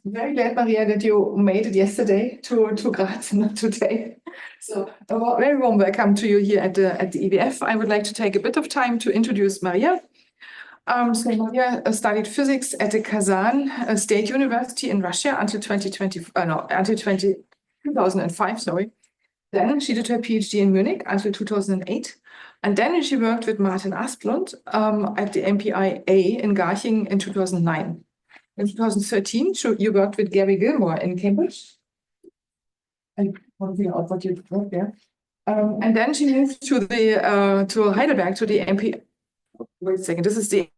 Very glad, Maria, that you made it yesterday to Graz, not today. So a very warm welcome to you here at the EWF. I would like to take a bit of time to introduce Maria. So Maria studied physics at the Kazan State University in Russia until 2005. Sorry. Then she did her PhD in Munich until 2008. And then she worked with Martin Asplund at the MPIA in Garching in 2009. In 2013, you worked with Gary Gilmore in Cambridge. I want to figure out what you worked there. And then she moved to Heidelberg, to the MP. Wait a second, this is the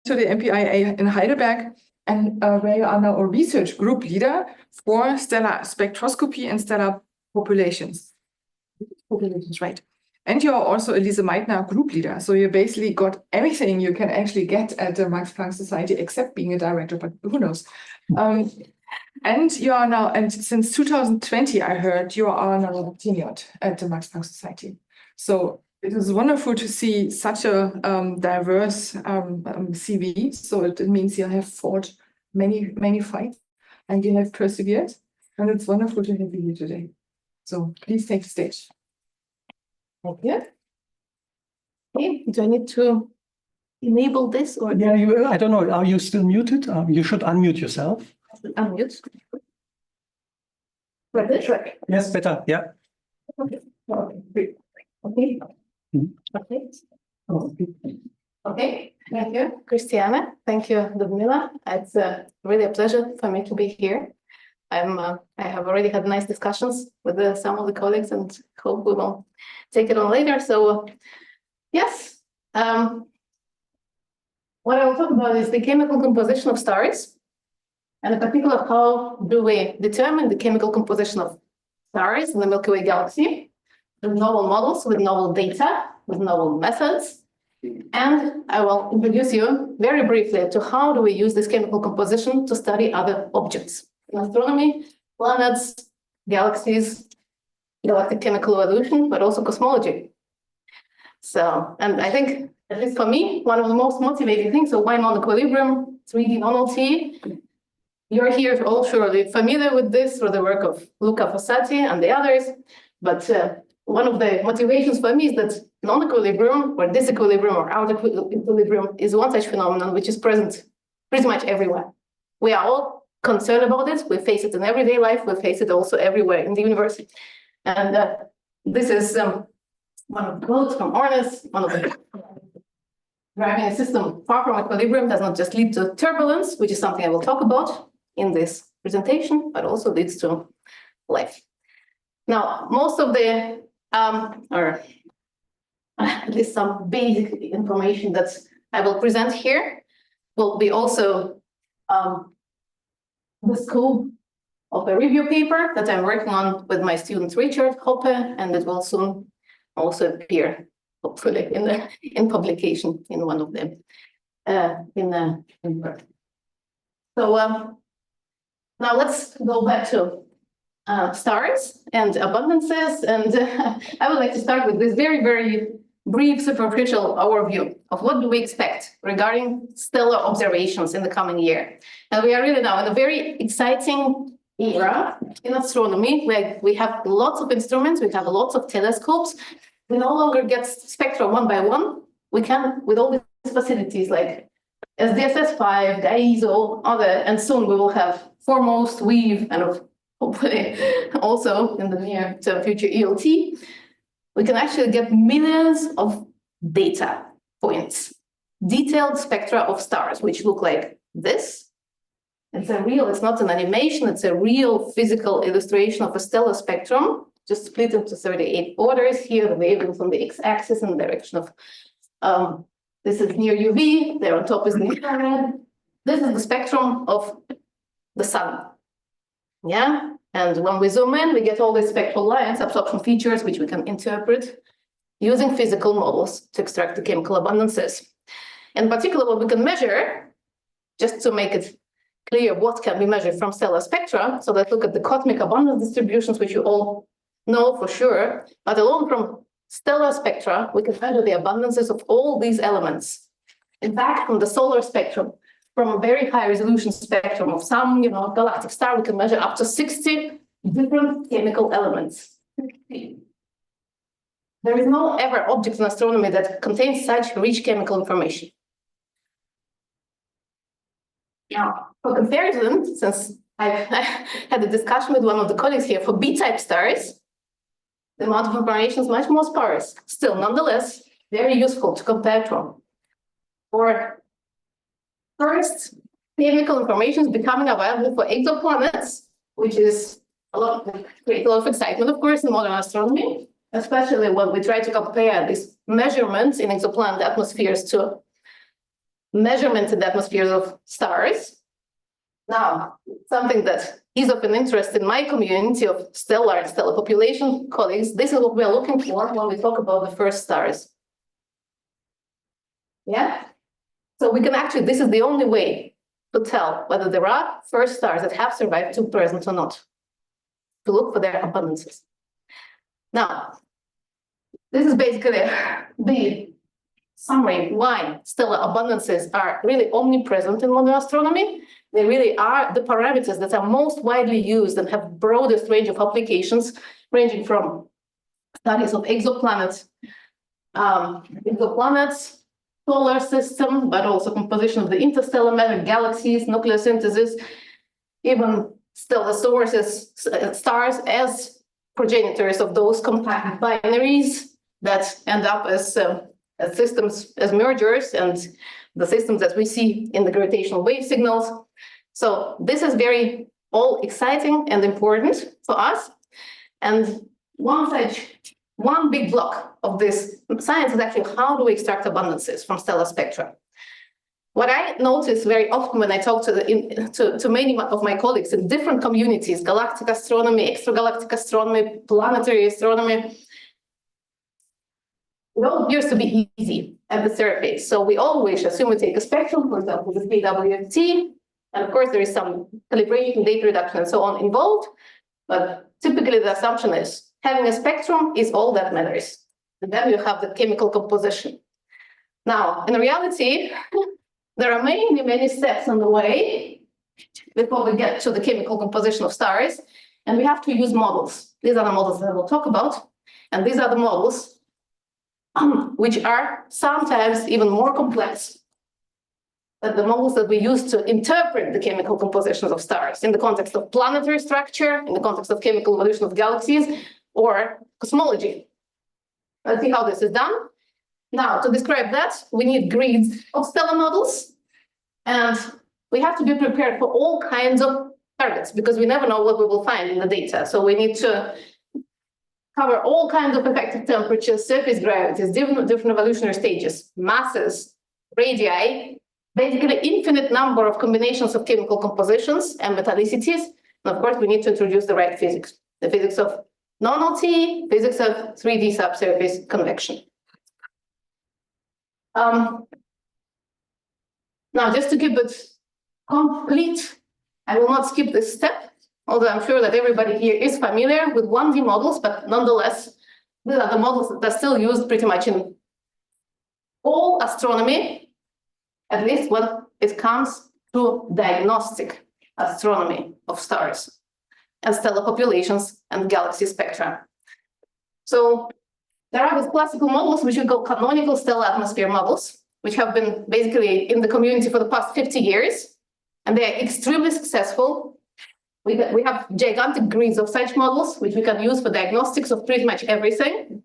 MPIA in Heidelberg, and where you are now a research group leader for stellar spectroscopy and stellar populations. Right. And you are also a Lise Meitner group leader. So you basically got everything you can actually get at the Max Planck Society, except being a director, but who knows? And you are now, and since 2020, I heard you are now tenured at the Max Planck Society. So it is wonderful to see such a diverse CV. So it means you have fought many fights and you have persevered. And it's wonderful to have you here today. So please take the stage. Thank you. Okay, do I need to enable this or? Yeah, I don't know. Are you still muted? You should unmute yourself. Unmute. Yes, better. Yeah. Okay. Okay. Okay. Okay. Thank you, Christiane. Thank you, Ludmila. It's really a pleasure for me to be here. I have already had nice discussions with some of the colleagues and hope we will take it on later. So yes, what I will talk about is the chemical composition of stars, and in particular, how do we determine the chemical composition of stars in the Milky Way galaxy with novel models, with novel data, with novel methods. And I will introduce you very briefly to how do we use this chemical composition to study other objects in astronomy, planets, galaxies, galactic chemical evolution, but also cosmology. So, and I think, at least for me, one of the most motivating things, so why non-equilibrium, 3D non-LTE? You're here all surely familiar with this through the work of Luca Fossati and the others, but one of the motivations for me is that non-equilibrium or disequilibrium or out of equilibrium is one such phenomenon which is present pretty much everywhere. We are all concerned about it. We face it in everyday life. We face it also everywhere in the universe. And this is one of the quotes from Ornes, one of the driving a system far from equilibrium does not just lead to turbulence, which is something I will talk about in this presentation, but also leads to life. Now, most of the, or at least some basic information that I will present here will be also the scope of a review paper that I'm working on with my student Richard Hoppe, and it will soon also appear, hopefully, in publication in one of them in Word. So now let's go back to stars and abundances, and I would like to start with this very brief superficial overview of what do we expect regarding stellar observations in the coming year. And we are really now in a very exciting era in astronomy where we have lots of instruments, we have lots of telescopes. We no longer get spectra one by one. We can, with all these facilities like SDSS-5, GAISO, other, and soon we will have foremost, WEAVE, and hopefully also in the near term future ELT. We can actually get millions of data points, detailed spectra of stars, which look like this. It's not an animation, it's a real physical illustration of a stellar spectrum, just split into 38 borders. Here, the wavelengths on the x-axis in the direction of, this is near UV, there on top is the infrared. This is the spectrum of the sun. Yeah. And when we zoom in, we get all these spectral lines, absorption features, which we can interpret using physical models to extract the chemical abundances. In particular, what we can measure, just to make it clear what can be measured from stellar spectra, so let's look at the cosmic abundance distributions, which you all know for sure, but alone from stellar spectra, we can measure the abundances of all these elements. in fact, from the solar spectrum, from a very high resolution spectrum of some, galactic star, we can measure up to 60 different chemical elements. There is no ever object in astronomy that contains such rich chemical information. Now, for comparison, since I had a discussion with one of the colleagues here, for B-type stars, the amount of information is much more sparse. Still, nonetheless, very useful to compare to. For first, chemical information is becoming available for exoplanets, which is create a lot of excitement, of course, in modern astronomy, especially when we try to compare these measurements in exoplanet atmospheres to measurements in the atmospheres of stars. Now, something that is of an interest in my community of stellar and stellar population colleagues, this is what we are looking for when we talk about the first stars. Yeah? So we can actually, this is the only way to tell whether there are first stars that have survived to present or not, to look for their abundances. Now, this is basically the summary why stellar abundances are really omnipresent in modern astronomy. They really are the parameters that are most widely used and have broadest range of applications, ranging from studies of exoplanets, solar system, but also composition of the interstellar matter, galaxies, nucleosynthesis, even stellar sources, stars as progenitors of those compact binaries that end up as systems, as mergers, and the systems that we see in the gravitational wave signals. So this is very all exciting and important for us. And one big block of this science is actually how do we extract abundances from stellar spectra. What I notice very often when I talk to many of my colleagues in different communities, galactic astronomy, extragalactic astronomy, planetary astronomy, it all appears to be easy at the surface. So we always assume we take a spectrum, for example, the ÖAW-Institut, and of course there is some calibration, data reduction, and so on involved. But typically the assumption is having a spectrum is all that matters. And then you have the chemical composition. Now, in reality, there are many, many steps on the way before we get to the chemical composition of stars, and we have to use models. These are the models that we'll talk about, and these are the models which are sometimes even more complex than the models that we use to interpret the chemical compositions of stars in the context of planetary structure, in the context of chemical evolution of galaxies, or cosmology. Let's see how this is done. Now, to describe that, we need grids of stellar models, and we have to be prepared for all kinds of targets because we never know what we will find in the data. So we need to cover all kinds of effective temperatures, surface gravities, different evolutionary stages, masses, radii, basically infinite number of combinations of chemical compositions and metallicities. And of course, we need to introduce the right physics, the physics of non-LTE, physics of 3D subsurface convection. Now, just to keep it complete, I will not skip this step, although I'm sure that everybody here is familiar with 1D models, but nonetheless, these are the models that are still used pretty much in all astronomy, at least when it comes to diagnostic astronomy of stars and stellar populations and galaxy spectra. So there are these classical models, which we call canonical stellar atmosphere models, which have been basically in the community for the past 50 years, and they are extremely successful. We have gigantic grids of such models, which we can use for diagnostics of pretty much everything.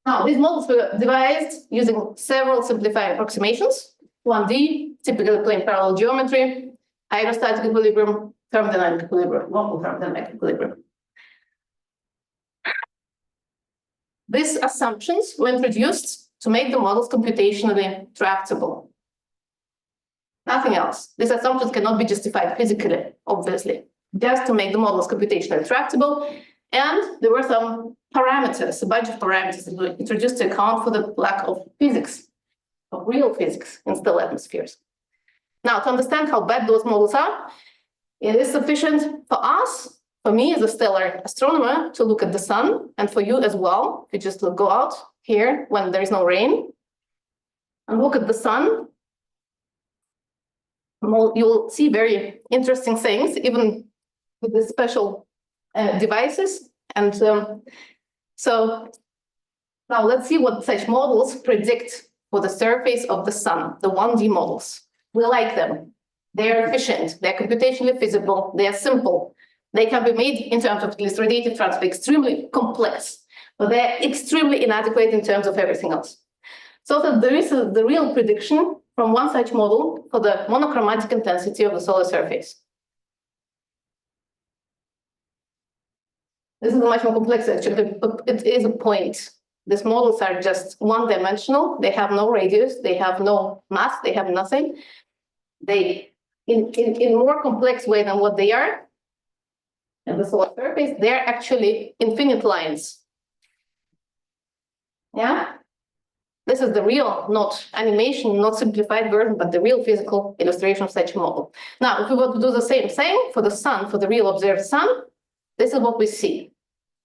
Now, these models were devised using several simplified approximations, 1D, typically plane parallel geometry, hydrostatic equilibrium, thermodynamic equilibrium, local thermodynamic equilibrium. These assumptions were introduced to make the models computationally tractable. Nothing else. These assumptions cannot be justified physically, obviously, just to make the models computationally tractable. And there were some parameters, a bunch of parameters that were introduced to account for the lack of physics, of real physics in stellar atmospheres. Now, to understand how bad those models are, it is sufficient for us, for me as a stellar astronomer, to look at the sun, and for you as well, if you just go out here when there is no rain, and look at the sun you will see very interesting things, even with the special devices. And so now let's see what such models predict for the surface of the sun, the 1D models. We like them. They're efficient, they're computationally feasible, they're simple. They can be made in terms of at least radiative transfer extremely complex, but they're extremely inadequate in terms of everything else. So that there is the real prediction from one such model for the monochromatic intensity of the solar surface. This is much more complex, actually, but it is a point. These models are just one-dimensional. They have no radius, they have no mass, they have nothing. They, in more complex way than what they are at the solar surface, they're actually infinite lines. Yeah? This is the real, not animation, not simplified version, but the real physical illustration of such a model. Now, if we were to do the same thing for the sun, for the real observed sun, this is what we see.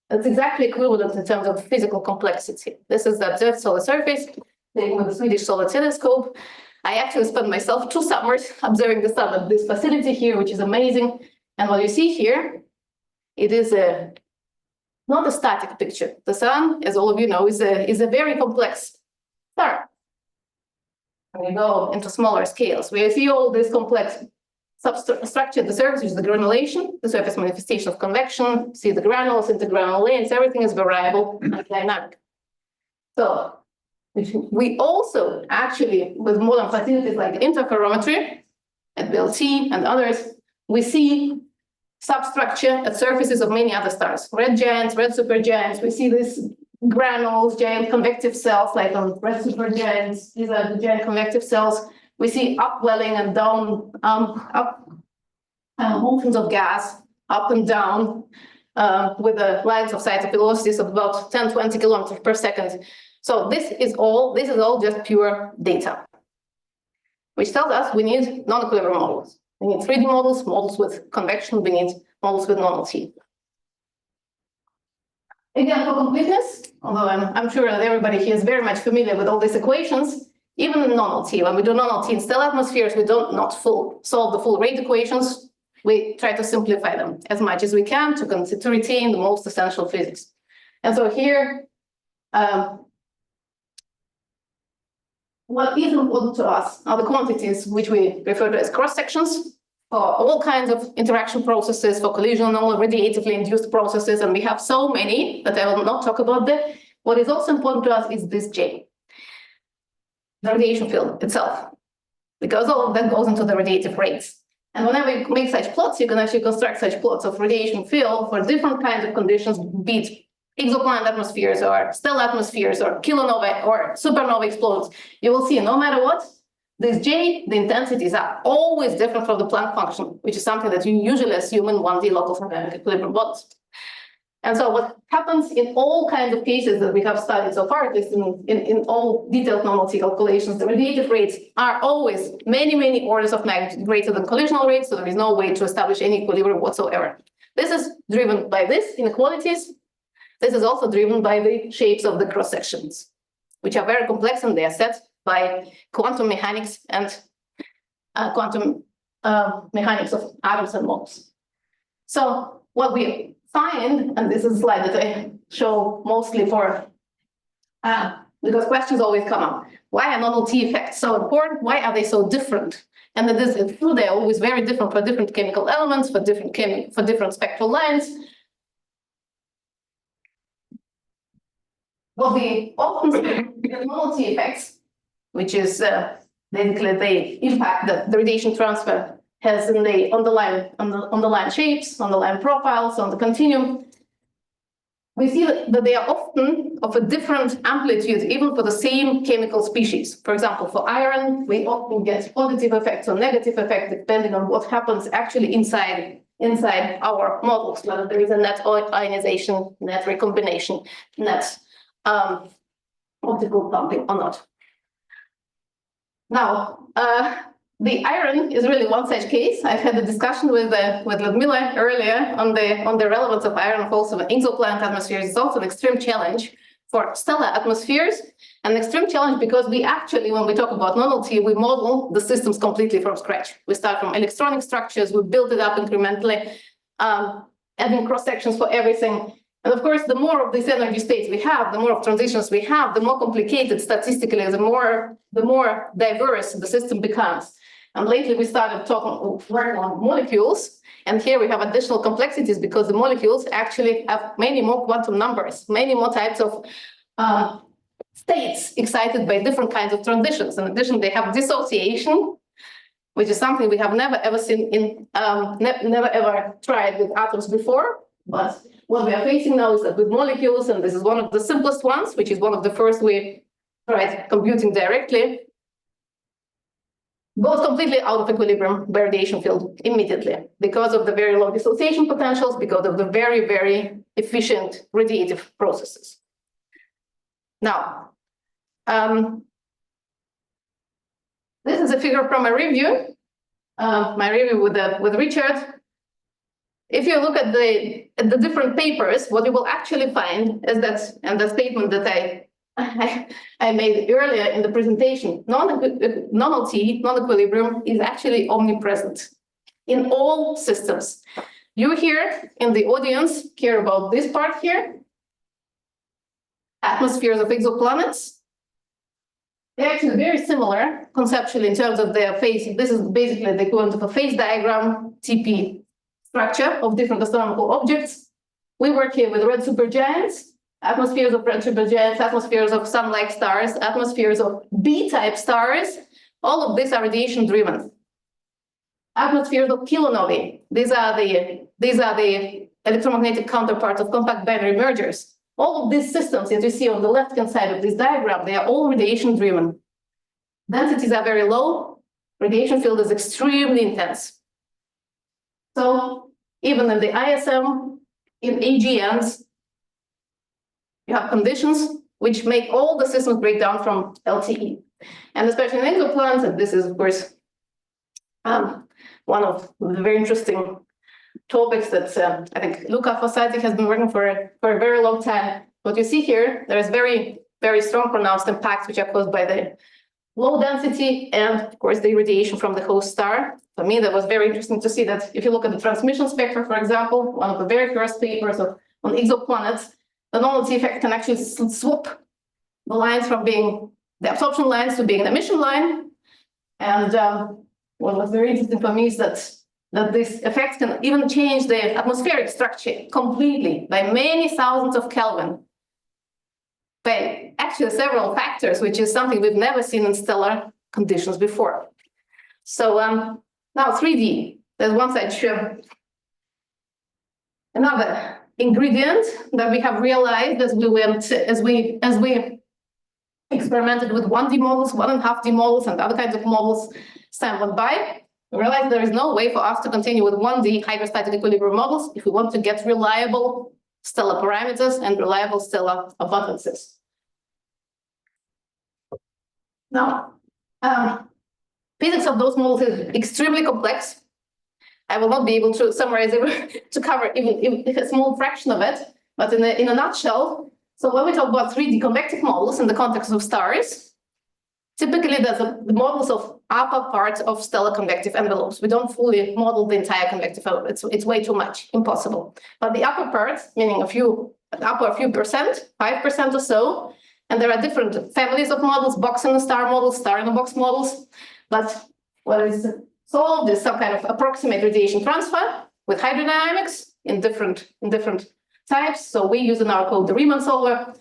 It's exactly equivalent in terms of physical complexity. This is the observed solar surface, taken with the Swedish Solar Telescope. I actually spent myself 2 summers observing the sun at this facility here, which is amazing. And what you see here, it is not a static picture. The sun, as all of you know, is a very complex star. When you go into smaller scales, where you see all this complex substructure at the surface, which is the granulation, the surface manifestation of convection, see the granules, intergranule layers, everything is variable and dynamic. So we also actually, with modern facilities like interferometry at BLT and others, we see substructure at surfaces of many other stars, red giants, red supergiants. We see these granules, giant convective cells, like on red supergiants. These are the giant convective cells. We see upwelling and down, motions of gas, up and down, with the lines of sight velocities of about 10-20 kilometers per second. So this is all just pure data, which tells us we need non-equilibrium models. We need 3D models, models with convection, we need models with non-LTE. Again, for completeness, although I'm sure that everybody here is very much familiar with all these equations, even in non-LTE, when we do non-LTE in stellar atmospheres, we don't solve the full rate equations. We try to simplify them as much as we can to retain the most essential physics. And so here, what is important to us are the quantities which we refer to as cross-sections for all kinds of interaction processes, for collisional, radiatively induced processes, and we have so many that I will not talk about them. What is also important to us is this J, the radiation field itself, because all of that goes into the radiative rates. And whenever you make such plots, you can actually construct such plots of radiation field for different kinds of conditions, be it exoplanet atmospheres or stellar atmospheres or kilonovae or supernova explosions. You will see no matter what, this J, the intensities are always different from the Planck function, which is something that you usually assume in 1D local thermodynamic equilibrium models. And so what happens in all kinds of cases that we have studied so far, at least in all detailed non-LTE calculations, the radiative rates are always many, many orders of magnitude greater than collisional rates, so there is no way to establish any equilibrium whatsoever. This is driven by this inequalities. This is also driven by the shapes of the cross-sections, which are very complex, and they are set by quantum mechanics and quantum mechanics of atoms and moles. So what we find, and this is a slide that I show mostly for, because questions always come up. Why are non-LTE effects so important? Why are they so different? And that is true, they're always very different for different chemical elements, for different spectral lines. What we often see in non-LTE effects, which is basically the impact that the radiation transfer has in on the line shapes, on the line profiles, on the continuum. We see that they are often of a different amplitude, even for the same chemical species. For example, for iron, we often get positive effects or negative effects depending on what happens actually inside our models, whether there is a net ionization, net recombination, net optical pumping or not. Now, the iron is really one such case. I've had a discussion with Ludmila earlier on the relevance of iron also in exoplanet atmospheres. It's also an extreme challenge for stellar atmospheres, an extreme challenge because we actually, when we talk about non-LTE, we model the systems completely from scratch. We start from electronic structures, we build it up incrementally, adding cross-sections for everything. And of course, the more of these energy states we have, the more of transitions we have, the more complicated statistically, the more diverse the system becomes. And lately we started working on molecules. And here we have additional complexities because the molecules actually have many more quantum numbers, many more types of states excited by different kinds of transitions. In addition, they have dissociation, which is something we have never ever seen in, never ever tried with atoms before. But what we are facing now is that with molecules, and this is one of the simplest ones, which is one of the first we tried computing directly, goes completely out of equilibrium by radiation field immediately because of the very low dissociation potentials, because of the very, very efficient radiative processes. Now, this is a figure from a review, with Richard. If you look at the different papers, what you will actually find is that, and the statement that I made earlier in the presentation, non-LTE, non-equilibrium is actually omnipresent in all systems. You here in the audience care about this part here, atmospheres of exoplanets. They're actually very similar conceptually in terms of their phase. This is basically the equivalent of a phase diagram, TP structure of different astronomical objects. We work here with red supergiants, atmospheres of red supergiants, atmospheres of sun-like stars, atmospheres of B-type stars. All of these are radiation-driven. Atmospheres of kilonovae. These are the electromagnetic counterparts of compact binary mergers. All of these systems that you see on the left-hand side of this diagram, they are all radiation-driven. Densities are very low. Radiation field is extremely intense. So even in the ISM, in AGNs, you have conditions which make all the systems break down from LTE. And especially in exoplanets, and this is, of course, one of the very interesting topics that I think Luca Fossati has been working for a very long time. What you see here, there is very, very strong pronounced impacts which are caused by the low density and, of course, the radiation from the host star. For me, that was very interesting to see that if you look at the transmission spectra, for example, one of the very first papers on exoplanets, the non-LTE effect can actually swap the lines from being the absorption lines to being an emission line. And what was very interesting for me is that this effect can even change the atmospheric structure completely by many thousands of Kelvin, by actually several factors, which is something we've never seen in stellar conditions before. So now 3D, there's one such another ingredient that we have realized as we experimented with 1D models, 1.5D models, and other kinds of models. As time went by, we realized there is no way for us to continue with 1D hydrostatic equilibrium models if we want to get reliable stellar parameters and reliable stellar abundances. Now, physics of those models is extremely complex. I will not be able to summarize it, to cover even a small fraction of it, but in a nutshell, so when we talk about 3D convective models in the context of stars, typically there's the models of upper parts of stellar convective envelopes. We don't fully model the entire convective envelope. It's way too much, impossible. But the upper parts, meaning a few percent, 5% or so, and there are different families of models, box in a star models, star in a box models. But what is solved is some kind of approximate radiation transfer with hydrodynamics in different types. So we use in our code the Riemann solver.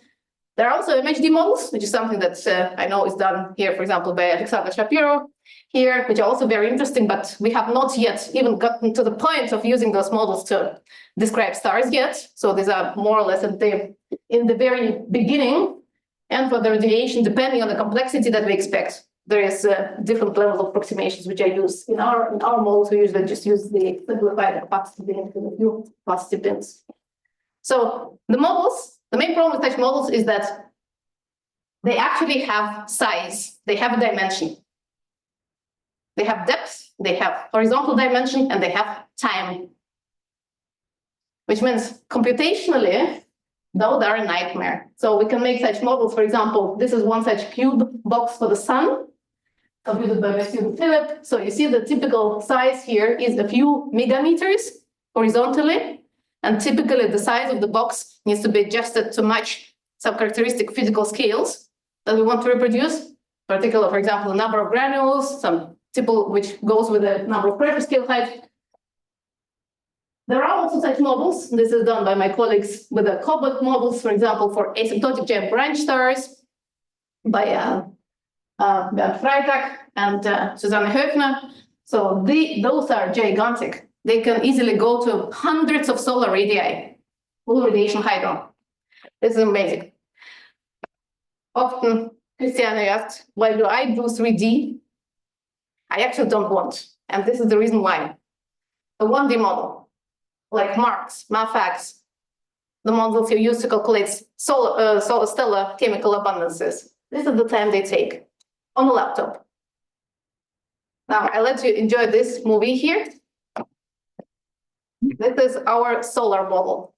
There are also MHD models, which is something that I know is done here, for example, by Alexander Shapiro here, which are also very interesting, but we have not yet even gotten to the point of using those models to describe stars yet. So these are more or less in the very beginning. And for the radiation, depending on the complexity that we expect, there is different levels of approximations which are used. In our models, we usually just use the simplified capacity bin with a few capacity bins. So the models, the main problem with such models is that they actually have size, they have a dimension. They have depth, they have horizontal dimension, and they have time. Which means computationally, Those are a nightmare. So we can make such models. For example, this is one such cube box for the sun, computed by my student Philip. So you see the typical size here is a few megameters horizontally. And typically the size of the box needs to be adjusted to match some characteristic physical scales that we want to reproduce. Particular, for example, the number of granules, some typical, which goes with the number of pressure scale height. There are also such models. This is done by my colleagues with the cobalt models, for example, for asymptotic giant branch stars by Bernd Freitag and Susanne Höfner. So those are gigantic. They can easily go to hundreds of solar radii, full radiation hydro. This is amazing. Often, Christiane asked, why do I do 3D? I actually don't want. And this is the reason why. A 1D model, like Marx, MAFAX, the models you use to calculate stellar chemical abundances. This is the time they take on a laptop. Now, I let you enjoy this movie here. This is our solar model,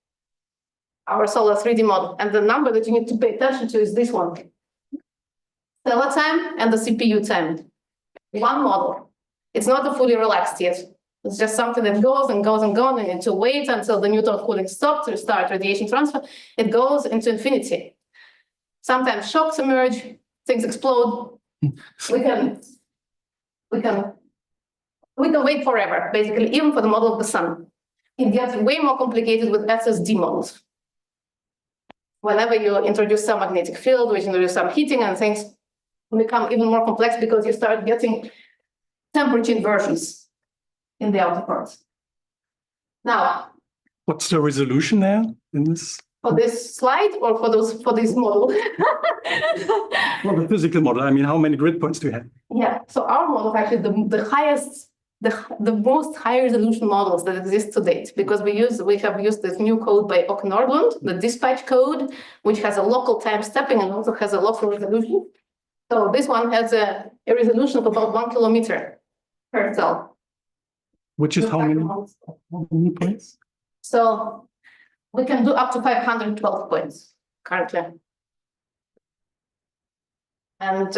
our solar 3D model. And the number that you need to pay attention to is this one. Stellar time and the CPU time. One model. It's not fully relaxed yet. It's just something that goes and goes and goes, and you need to wait until the Newton cooling stops to start radiation transfer. It goes into infinity. Sometimes shocks emerge, things explode. We can wait forever, basically, even for the model of the sun. It gets way more complicated with SSD models. Whenever you introduce some magnetic field, which introduce some heating and things become even more complex because you start getting temperature inversions in the outer parts. Now, What's the resolution there in this? For this slide or for this model? Well, the physical model. I mean, how many grid points do you have? Yeah, so our model is actually the most high resolution models that exist to date, because we have used this new code by Åke Nordlund, the dispatch code, which has a local time stepping and also has a local resolution. So this one has a resolution of about 1 kilometer per cell. Which is how many points? So we can do up to 512 points currently. And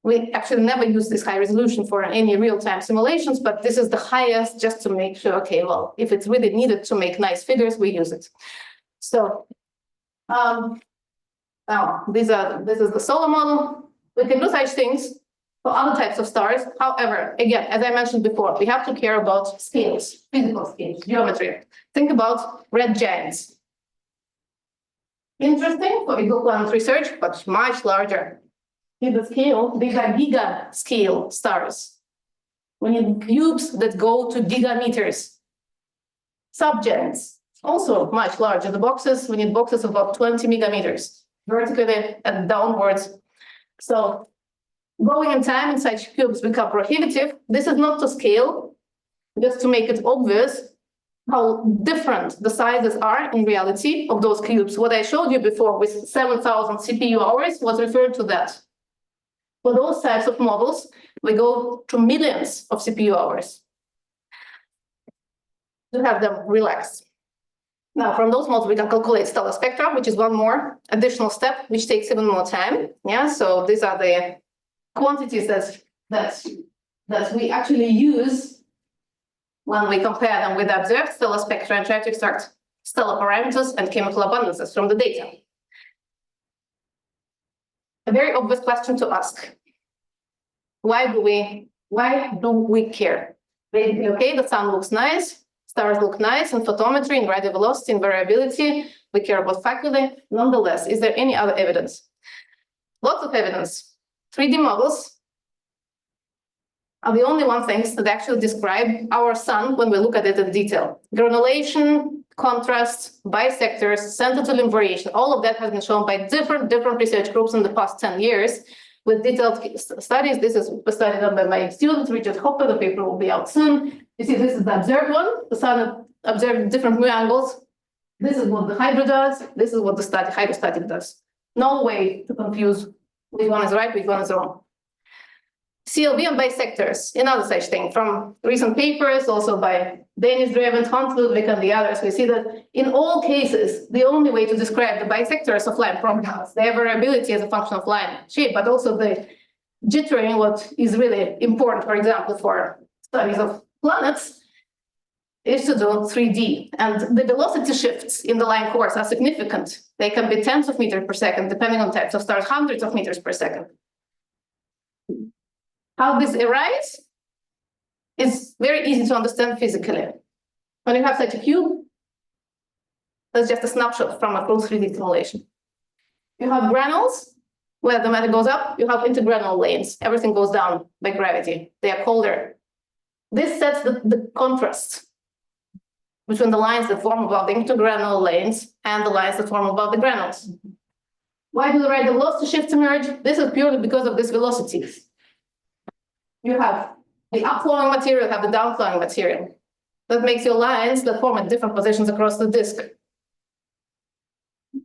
we actually never use this high resolution for any real-time simulations, but this is the highest just to make sure, okay, well, if it's really needed to make nice figures, we use it. So now this is the solar model. We can do such things for other types of stars. However, again, as I mentioned before, we have to care about scales, physical scales, geometry. Think about red giants. Interesting for exoplanet research, but much larger. In the scale, these are giga scale stars. We need cubes that go to gigameters. Subgiants, also much larger. The boxes, we need boxes of about 20 megameters, vertically and downwards. So going in time in such cubes become prohibitive. This is not to scale, just to make it obvious how different the sizes are in reality of those cubes. What I showed you before with 7,000 CPU hours was referred to that. For those types of models, we go to millions of CPU hours to have them relaxed. Now, from those models, we can calculate stellar spectra, which is one more additional step, which takes even more time. Yeah, so these are the quantities that we actually use when we compare them with observed stellar spectra and try to extract stellar parameters and chemical abundances from the data. A very obvious question to ask. Why do we care? Basically, okay, the sun looks nice, stars look nice, and photometry and radio velocity and variability, we care about faculae. Nonetheless, is there any other evidence? Lots of evidence. 3D models are the only things that actually describe our sun when we look at it in detail. Granulation, contrast, bisectors, center to limb variation, all of that has been shown by different research groups in the past 10 years with detailed studies. This is a study done by my student, Richard Hoppe. The paper will be out soon. You see, this is the observed one. The sun observed different mu angles. This is what the hydro does. This is what the hydrostatic does. No way to confuse which one is right, which one is wrong. CLV and bisectors, another such thing. From recent papers, also by Danish Dreven, Hans Ludwig, and the others, we see that in all cases, the only way to describe the bisectors of line properties, their variability as a function of line shape, but also the jittering, what is really important, for example, for studies of planets, is to do 3D. And the velocity shifts in the line course are significant. They can be tens of meters per second, depending on types of stars, hundreds of meters per second. How this arises is very easy to understand physically. When you have such a cube, that's just a snapshot from a full 3D simulation. You have granules, where the matter goes up, you have intergranule lanes. Everything goes down by gravity. They are colder. This sets the contrast between the lines that form above the intergranule lanes and the lines that form above the granules. Why do the radial velocity shifts emerge? This is purely because of these velocities. You have the upflowing material, you have the downflowing material. That makes your lines that form at different positions across the disk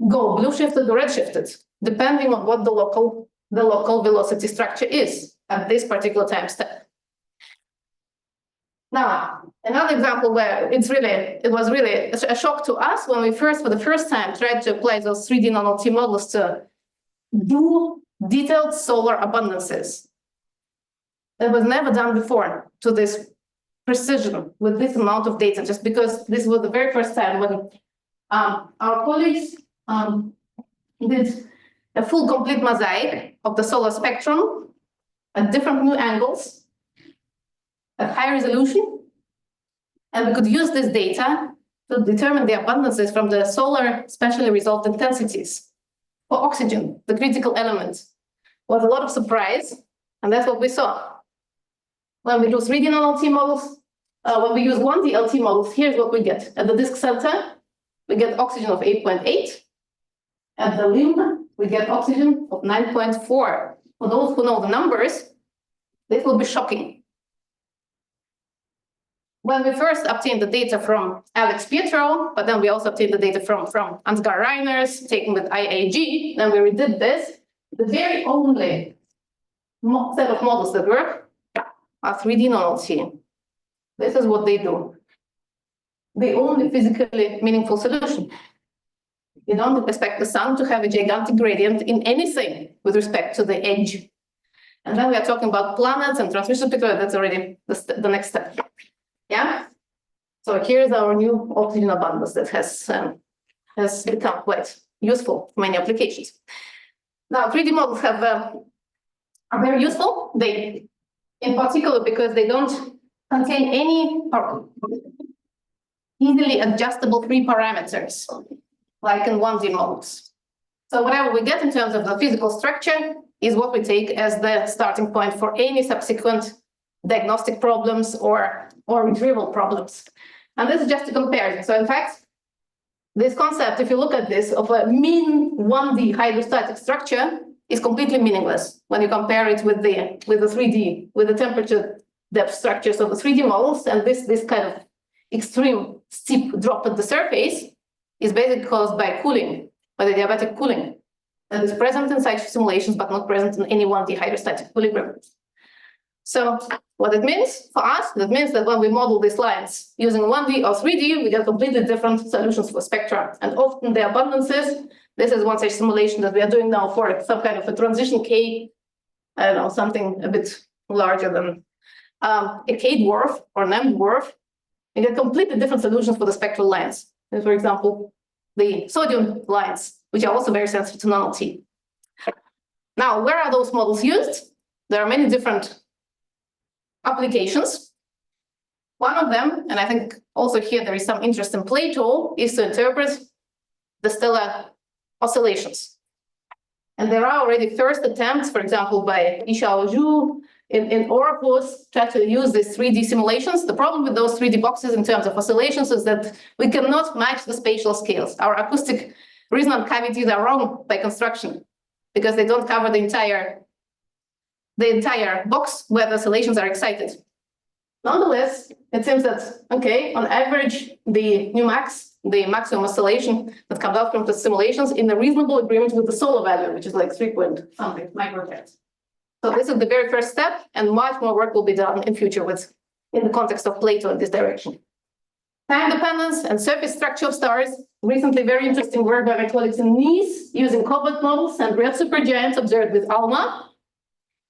go blue shifted or red shifted, depending on what the local velocity structure is at this particular time step. Now, another example where it was really a shock to us when we for the first time, tried to apply those 3D non-LTE models to do detailed solar abundances. That was never done before to this precision with this amount of data, just because this was the very first time when our colleagues did a full complete mosaic of the solar spectrum at different new angles, at high resolution, and we could use this data to determine the abundances from the solar specially resolved intensities for oxygen, the critical element. It was a lot of surprise, and that's what we saw. When we do 3D non-LTE models, when we use 1D LTE models, here's what we get. At the disk center, we get oxygen of 8.8. At the limb, we get oxygen of 9.4. For those who know the numbers, this will be shocking. When we first obtained the data from Alex Pietro, but then we also obtained the data from Ansgar Reiners, taken with IAG, then we redid this. The very only set of models that work are 3D non-LTE. This is what they do. The only physically meaningful solution. You don't expect the sun to have a gigantic gradient in anything with respect to the edge. And then we are talking about planets and transmission spectra. That's already the next step. Yeah. So here's our new oxygen abundance that has become quite useful for many applications. Now, 3D models are very useful. They, in particular, because they don't contain any easily adjustable free parameters, like in 1D models. So whatever we get in terms of the physical structure is what we take as the starting point for any subsequent diagnostic problems or retrieval problems. And this is just a comparison. So in fact, this concept, if you look at this, of a mean 1D hydrostatic structure is completely meaningless when you compare it with the 3D, with the temperature depth structures of the 3D models. And this kind of extreme steep drop at the surface is basically caused by cooling, by the diabatic cooling that is present in such simulations, but not present in any 1D hydrostatic equilibrium. So what it means for us, that means that when we model these lines using 1D or 3D, we get completely different solutions for spectra. And often the abundances, this is one such simulation that we are doing now for some kind of a transition K, I don't know, something a bit larger than a K dwarf or an M dwarf. You get completely different solutions for the spectral lines. And for example, the sodium lines, which are also very sensitive to non-LTE. Now, where are those models used? There are many different applications. One of them, and I think also here there is some interest in Plato, is to interpret the stellar oscillations. And there are already first attempts, for example, by Yishao Zhu in Oracles, to actually use these 3D simulations. The problem with those 3D boxes in terms of oscillations is that we cannot match the spatial scales. Our acoustic resonant cavities are wrong by construction because they don't cover the entire box where the oscillations are excited. Nonetheless, it seems that, okay, on average, the nu max, the maximum oscillation that comes out from the simulations in a reasonable agreement with the solar value, which is like 3 point something microhertz. So this is the very first step, and much more work will be done in future in the context of Plato in this direction. Time dependence and surface structure of stars. Recently, very interesting work by my colleagues in Nice using cobalt models and red supergiants observed with ALMA.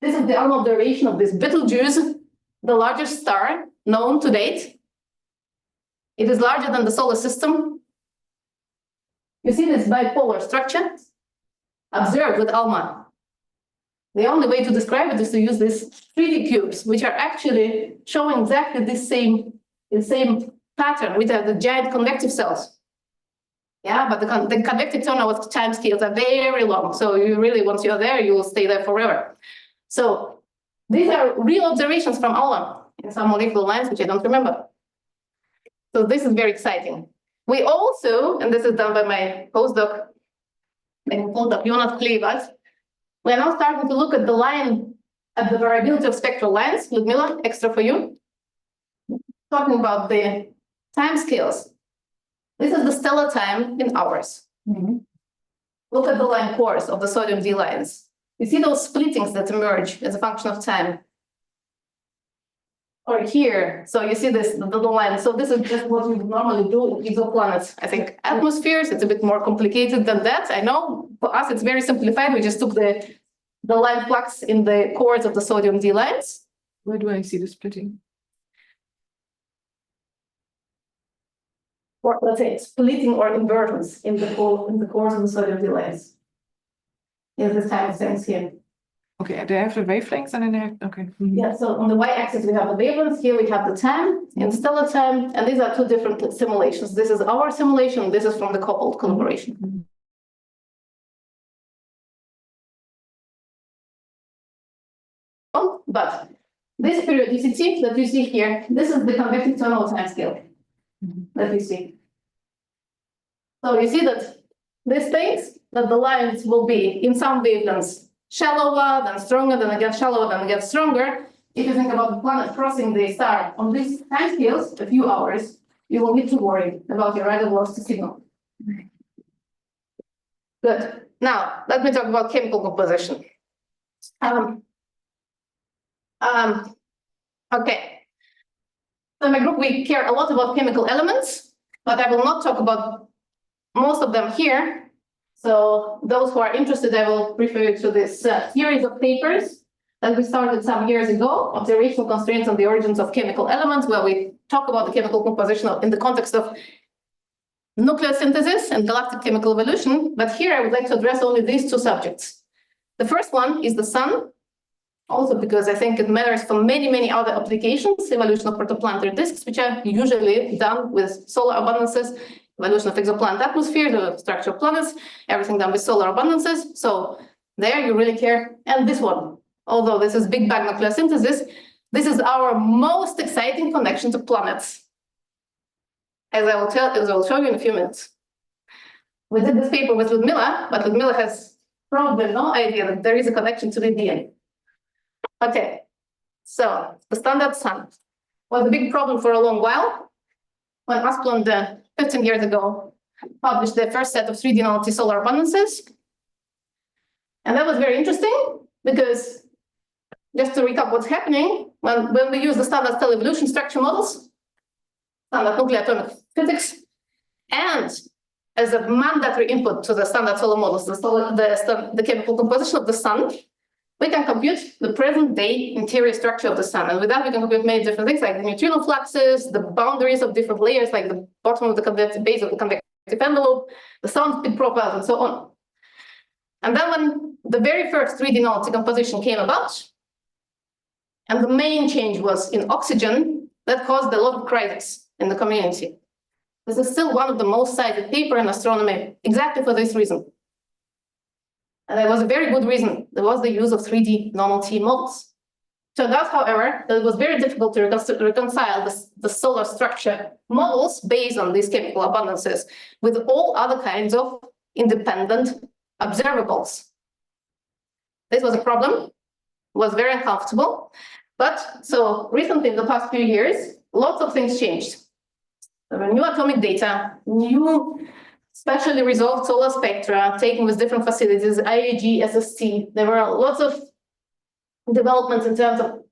This is the ALMA observation of this Betelgeuse, the largest star known to date. It is larger than the solar system. You see this bipolar structure observed with ALMA. The only way to describe it is to use these 3D cubes, which are actually showing exactly the same pattern with the giant convective cells. Yeah, but the convective turnover time scales are very long. So you really, once you're there, you will stay there forever. So these are real observations from ALMA in some molecular lines, which I don't remember. So this is very exciting. We also, and this is done by my postdoc, Jonas Klevat, we are now starting to look at the line, at the variability of spectral lines. Ludmila, extra for you. Talking about the time scales. This is the stellar time in hours. Look at the line cores of the sodium D lines. You see those splittings that emerge as a function of time. Or here, so you see this, the line. So this is just what we normally do in exoplanets. I think atmospheres, it's a bit more complicated than that. I know, for us, it's very simplified. We just took the line flux in the cores of the sodium D lines. Where do I see the splitting? Or let's say splitting or inversions in the cores of the sodium D lines. Yeah, this kind of things here. Okay, they have the wavelengths and then they have, okay. Yeah, so on the y-axis we have the wavelengths, here we have the time in stellar time, and these are two different simulations. This is our simulation, this is from the coupled collaboration. But this periodicity that you see here, this is the convective turnover time scale that you see. So you see that this states that the lines will be in some wavelengths shallower, then stronger, then again shallower, then again stronger. If you think about the planet crossing the star on these time scales, a few hours, you will need to worry about your radio velocity signal. Good. Now, let me talk about chemical composition. Okay. So in my group, we care a lot about chemical elements, but I will not talk about most of them here. So those who are interested, I will refer you to this series of papers that we started some years ago, Observational Constraints on the Origins of Chemical Elements, where we talk about the chemical composition in the context of nucleosynthesis and galactic chemical evolution. But here I would like to address only these two subjects. The first one is the sun, also because I think it matters for many, many other applications, evolution of protoplanetary disks, which are usually done with solar abundances, evolution of exoplanet atmosphere, the structure of planets, everything done with solar abundances. So there you really care. And this one, although this is Big Bang nucleosynthesis, this is our most exciting connection to planets. As I will show you in a few minutes. We did this paper with Ludmila, but Ludmila has probably no idea that there is a connection to the DNA. Okay, so the standard sun was a big problem for a long while. When Asplund 15 years ago published the first set of 3D non-LTE solar abundances. And that was very interesting because, just to recap what's happening, when we use the standard stellar evolution structure models, standard nuclear atomic physics, and as a mandatory input to the standard solar models, the chemical composition of the sun, we can compute the present-day interior structure of the sun. And with that, we can compute many different things, like the neutrino fluxes, the boundaries of different layers, like the bottom of the convective base of the convective envelope, the sound speed profiles, and so on. And then when the very first 3D non-LTE composition came about, and the main change was in oxygen, that caused a lot of crisis in the community. This is still one of the most cited papers in astronomy, exactly for this reason. And there was a very good reason. There was the use of 3D non-LTE models. Turned out, however, that it was very difficult to reconcile the solar structure models based on these chemical abundances with all other kinds of independent observables. This was a problem, was very uncomfortable. But so recently, in the past few years, lots of things changed. There were new atomic data, new specially resolved solar spectra taken with different facilities, IAG, SST. There were lots of developments in terms of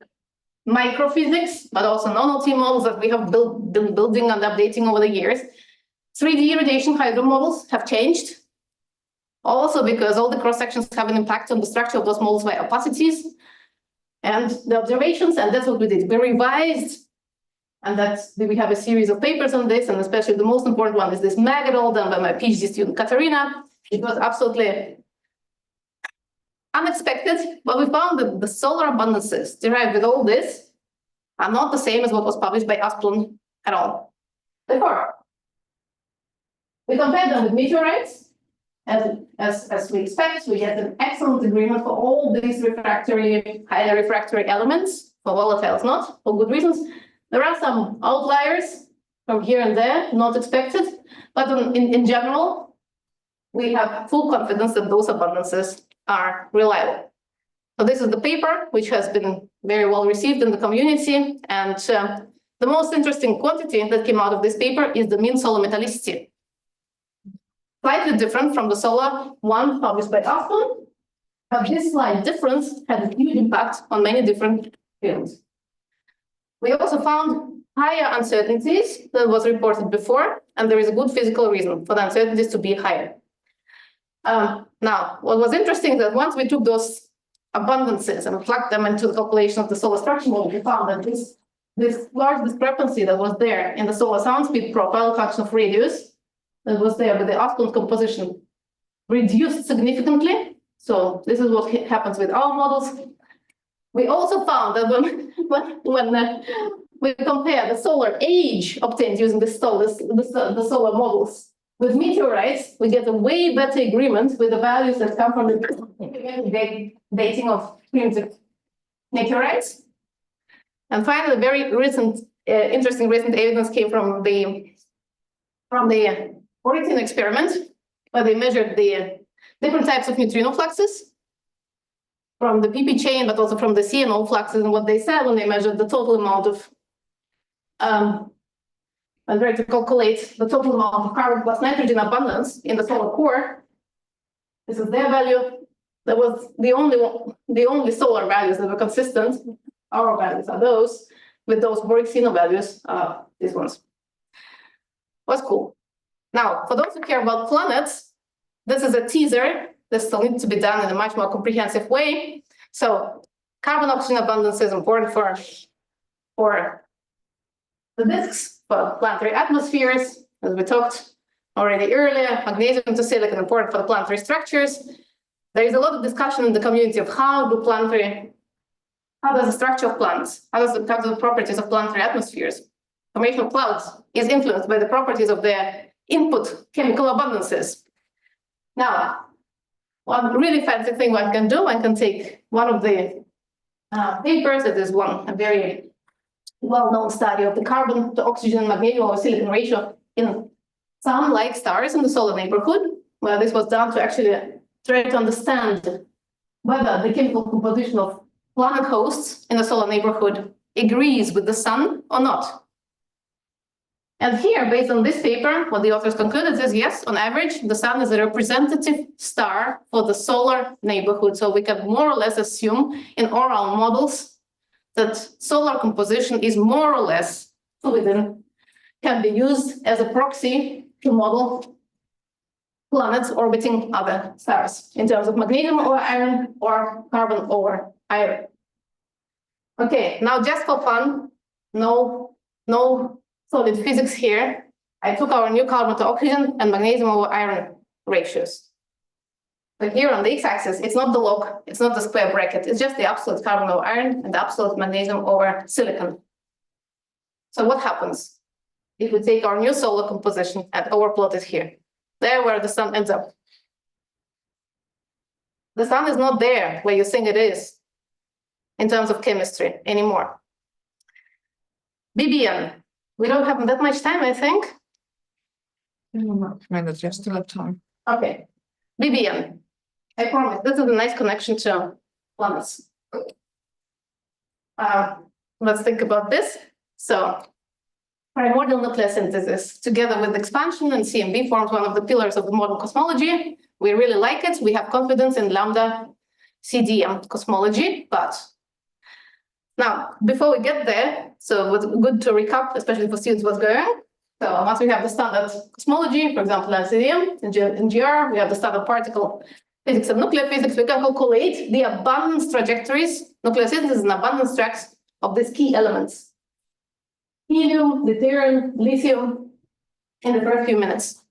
microphysics, but also non-LTE models that we have been building and updating over the years. 3D radiation hydro models have changed, also because all the cross-sections have an impact on the structure of those models by opacities and the observations, and that's what we did. We revised, and we have a series of papers on this, and especially the most important one is this Magadol done by my PhD student, Katarina. It was absolutely unexpected, but we found that the solar abundances derived with all this are not the same as what was published by Asplund at all. Therefore, we compared them with meteorites. As we expect, we get an excellent agreement for all these refractory, highly refractory elements, for volatiles not, for good reasons. There are some outliers from here and there, not expected, but in general, we have full confidence that those abundances are reliable. So this is the paper, which has been very well received in the community. And the most interesting quantity that came out of this paper is the mean solar metallicity. Slightly different from the solar one published by Asplund, but this slight difference had a huge impact on many different fields. We also found higher uncertainties than was reported before, and there is a good physical reason for the uncertainties to be higher. Now, what was interesting is that once we took those abundances and plugged them into the calculation of the solar structure model, we found that this large discrepancy that was there in the solar sound speed profile function of radius that was there with the Asplund composition reduced significantly. So this is what happens with our models. We also found that when we compare the solar age obtained using the solar models with meteorites, we get a way better agreement with the values that come from the dating of primitive meteorites. And finally, very recent, interesting recent evidence came from the Origin experiment, where they measured the different types of neutrino fluxes from the PP chain, but also from the CNO fluxes. And what they said when they measured the total amount of and try to calculate the total amount of carbon plus nitrogen abundance in the solar core. This is their value. That was the only solar values that were consistent. Our values are those, with those Borg-Sino values, these ones. Was cool. Now, for those who care about planets, this is a teaser. This still needs to be done in a much more comprehensive way. So carbon-oxygen abundance is important for the disks, for planetary atmospheres, as we talked already earlier. Magnesium to silicon important for the planetary structures. There is a lot of discussion in the community of how does the structure of planets, how do the properties of planetary atmospheres, formation of clouds is influenced by the properties of their input chemical abundances. Now, one really fancy thing one can do, one can take one of the papers, that is a very well-known study of the carbon to oxygen and magnesium or silicon ratio in some like stars in the solar neighborhood, where this was done to actually try to understand whether the chemical composition of planet hosts in the solar neighborhood agrees with the sun or not. And here, based on this paper, what the authors concluded is, yes, on average, the sun is a representative star for the solar neighborhood. So we can more or less assume in oral models that solar composition is more or less fluid, can be used as a proxy to model planets orbiting other stars in terms of magnesium over iron or carbon over iron. Okay, now just for fun, no solid physics here. I took our new carbon to oxygen and magnesium over iron ratios. But here on the x-axis, it's not the log, it's not the square bracket, it's just the absolute carbon over iron and the absolute magnesium over silicon. So what happens if we take our new solar composition and overplot it here? There where the sun ends up. The sun is not there where you think it is in terms of chemistry anymore. BBN, we don't have that much time, I think. Minutes, just still have time. Okay, BBN. I promise, this is a nice connection to planets. Let's think about this. So, primordial nuclear synthesis, together with expansion and CMB, forms one of the pillars of the modern cosmology. We really like it. We have confidence in lambda CDM cosmology, but Now, before we get there, so it's good to recap, especially for students, what's going on. So once we have the standard cosmology, for example, LCDM, in GR, we have the standard particle physics and nuclear physics, we can calculate the abundance trajectories, nuclear synthesis and abundance tracks of these key elements. Helium, deuterium, lithium, in the first few minutes.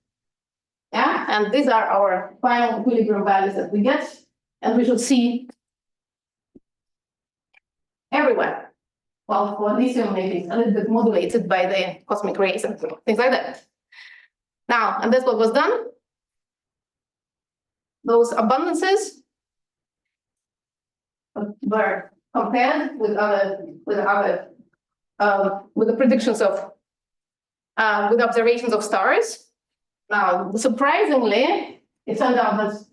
Yeah, and these are our final equilibrium values that we get, and we should see everywhere. Well, for lithium, maybe a little bit modulated by the cosmic rays and things like that. Now, and that's what was done. Those abundances were compared with the predictions of with observations of stars. Now, surprisingly, it turned out that